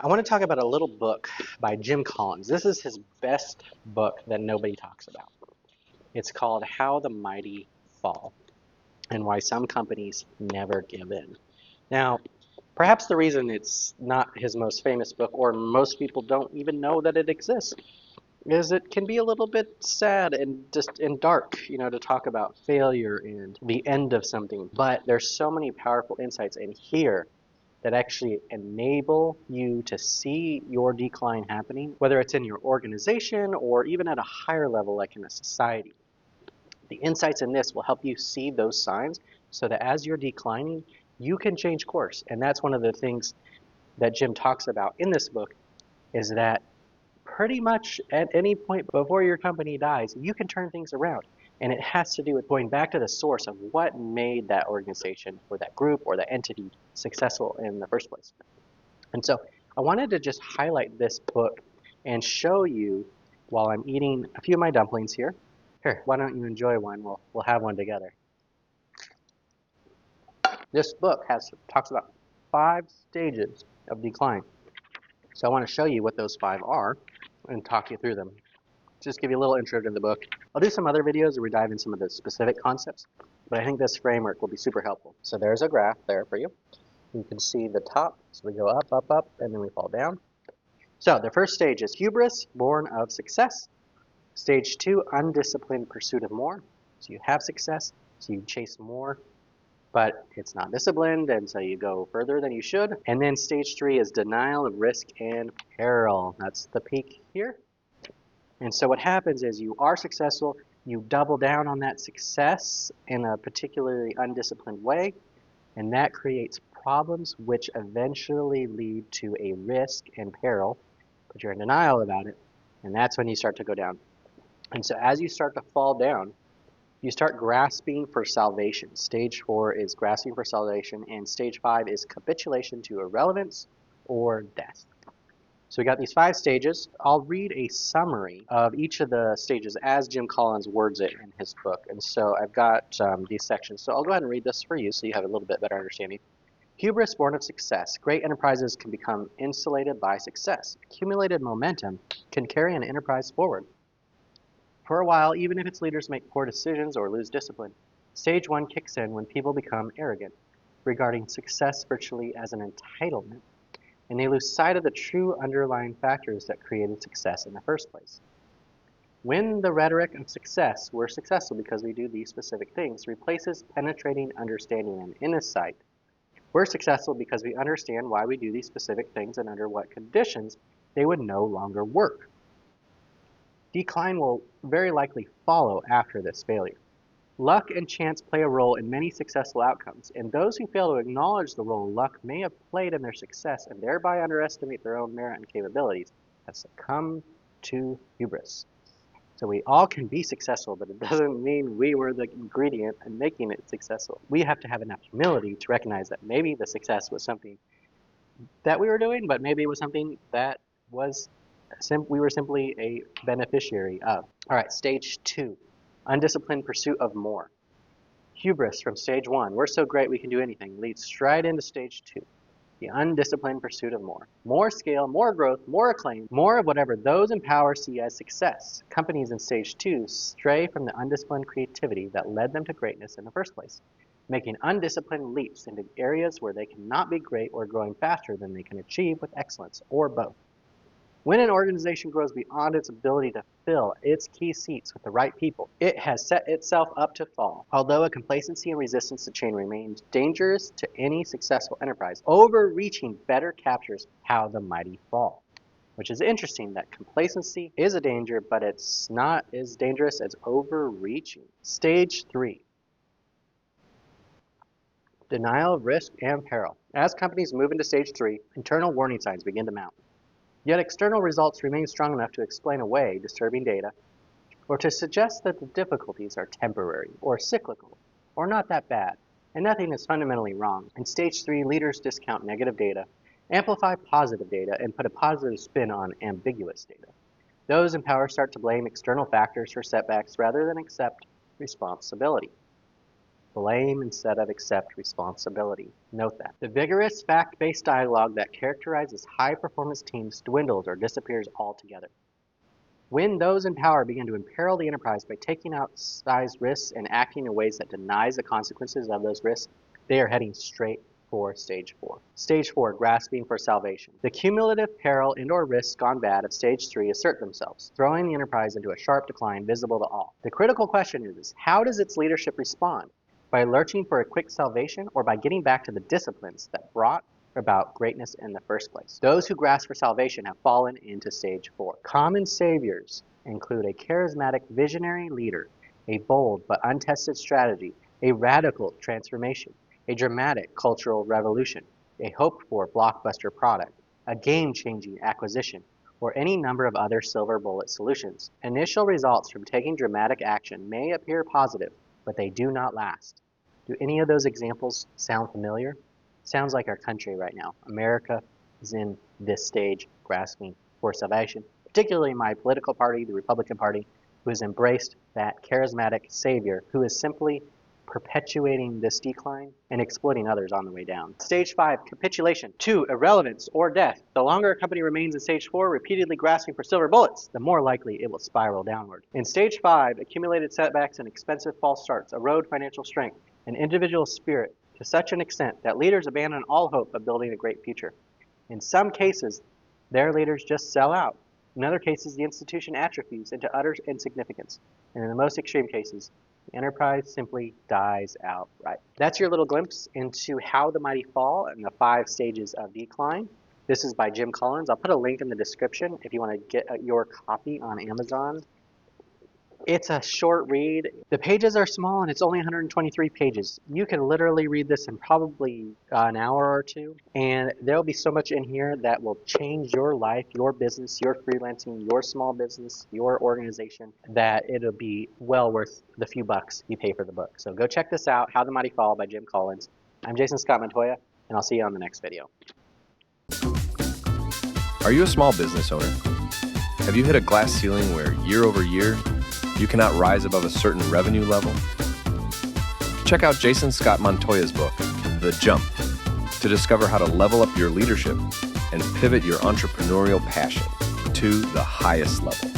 I want to talk about a little book by Jim Collins. This is his best book that nobody talks about. It's called How the Mighty Fall and Why Some Companies Never Give In. Now, perhaps the reason it's not his most famous book, or most people don't even know that it exists, is it can be a little bit sad and just and dark, to talk about failure and the end of something. But there's so many powerful insights in here that actually enable you to see your decline happening, whether it's in your organization or even at a higher level like in a society. The insights in this will help you see those signs so that as you're declining, you can change course. And that's one of the things that Jim talks about in this book is that pretty much at any point before your company dies, you can turn things around. And it has to do with going back to the source of what made that organization or that group or that entity successful in the first place. And so I wanted to just highlight this book and show you while I'm eating a few of my dumplings here. Here, why don't you enjoy one? We'll have one together. This book talks about 5 stages of decline. So I want to show you what those 5 are and talk you through them. Just give you a little intro to the book. I'll do some other videos where we dive in some of the specific concepts, but I think this framework will be super helpful. So there's a graph there for you. You can see the top, so we go up, up, up, and then we fall down. So the first stage is hubris, born of success. Stage 2, undisciplined pursuit of more. So you have success, so you chase more, but it's not disciplined, and so you go further than you should. And then stage 3 is denial of risk and peril. That's the peak here. And so what happens is you are successful, you double down on that success in a particularly undisciplined way, and that creates problems which eventually lead to a risk and peril, but you're in denial about it, and that's when you start to go down. And so as you start to fall down, you start grasping for salvation. Stage 4 is grasping for salvation, and stage 5 is capitulation to irrelevance or death. So we got these 5 stages. I'll read a summary of each of the stages as Jim Collins words it in his book. And so I've got these sections. So I'll go ahead and read this for you so you have a little bit better understanding. Hubris, born of success. Great enterprises can become insulated by success. Accumulated momentum can carry an enterprise forward. For a while, even if its leaders make poor decisions or lose discipline, stage 1 kicks in when people become arrogant, regarding success virtually as an entitlement, and they lose sight of the true underlying factors that created success in the first place. When the rhetoric of success, we're successful because we do these specific things, replaces penetrating understanding and insight, we're successful because we understand why we do these specific things and under what conditions they would no longer work. Decline will very likely follow after this failure. Luck and chance play a role in many successful outcomes, and those who fail to acknowledge the role luck may have played in their success and thereby underestimate their own merit and capabilities have succumbed to hubris. So we all can be successful, but it doesn't mean we were the ingredient in making it successful. We have to have enough humility to recognize that maybe the success was something that we were doing, but maybe it was something that we were simply a beneficiary of. All right, stage 2. Undisciplined pursuit of more. Hubris from stage 1, we're so great we can do anything, leads straight into stage 2, the undisciplined pursuit of more. More scale, more growth, more acclaim, more of whatever those in power see as success. Companies in stage 2 stray from the undisciplined creativity that led them to greatness in the first place, making undisciplined leaps into areas where they cannot be great or growing faster than they can achieve with excellence, or both. When an organization grows beyond its ability to fill its key seats with the right people, it has set itself up to fall. Although a complacency and resistance to change remains dangerous to any successful enterprise, overreaching better captures how the mighty fall. Which is interesting that complacency is a danger, but it's not as dangerous as overreaching. Stage 3. Denial of risk and peril. As companies move into stage 3, internal warning signs begin to mount. Yet external results remain strong enough to explain away disturbing data, or to suggest that the difficulties are temporary, or cyclical, or not that bad, and nothing is fundamentally wrong. In stage 3, leaders discount negative data, amplify positive data, and put a positive spin on ambiguous data. Those in power start to blame external factors for setbacks rather than accept responsibility. Blame instead of accept responsibility. Note that. The vigorous, fact-based dialogue that characterizes high-performance teams dwindles or disappears altogether. When those in power begin to imperil the enterprise by taking outsized risks and acting in ways that denies the consequences of those risks, they are heading straight for Stage 4. Stage 4, grasping for salvation. The cumulative peril and/or risks gone bad of Stage 3 assert themselves, throwing the enterprise into a sharp decline visible to all. The critical question is, how does its leadership respond? By lurching for a quick salvation or by getting back to the disciplines that brought about greatness in the first place? Those who grasp for salvation have fallen into Stage 4. Common saviors include a charismatic visionary leader, a bold but untested strategy, a radical transformation, a dramatic cultural revolution, a hoped-for blockbuster product, a game-changing acquisition, or any number of other silver bullet solutions. Initial results from taking dramatic action may appear positive, but they do not last. Do any of those examples sound familiar? Sounds like our country right now. America is in this stage, grasping for salvation, particularly my political party, the Republican Party, who has embraced that charismatic savior who is simply perpetuating this decline and exploiting others on the way down. Stage 5, capitulation. 2, irrelevance or death. The longer a company remains in Stage 4, repeatedly grasping for silver bullets, the more likely it will spiral downward. In Stage 5, accumulated setbacks and expensive false starts erode financial strength and individual spirit to such an extent that leaders abandon all hope of building a great future. In some cases, their leaders just sell out. In other cases, the institution atrophies into utter insignificance. And in the most extreme cases, the enterprise simply dies outright. That's your little glimpse into how the mighty fall and the 5 stages of decline. This is by Jim Collins. I'll put a link in the description if you want to get your copy on Amazon. It's a short read. The pages are small and it's only 123 pages. You can literally read this in probably an hour or two, and there'll be so much in here that will change your life, your business, your freelancing, your small business, your organization, that it'll be well worth the few bucks you pay for the book. So go check this out, How the Mighty Fall by Jim Collins. I'm Jason Scott Montoya, and I'll see you on the next video. Are you a small business owner? Have you hit a glass ceiling where year over year, you cannot rise above a certain revenue level? Check out Jason Scott Montoya's book, The Jump, to discover how to level up your leadership and pivot your entrepreneurial passion to the highest level.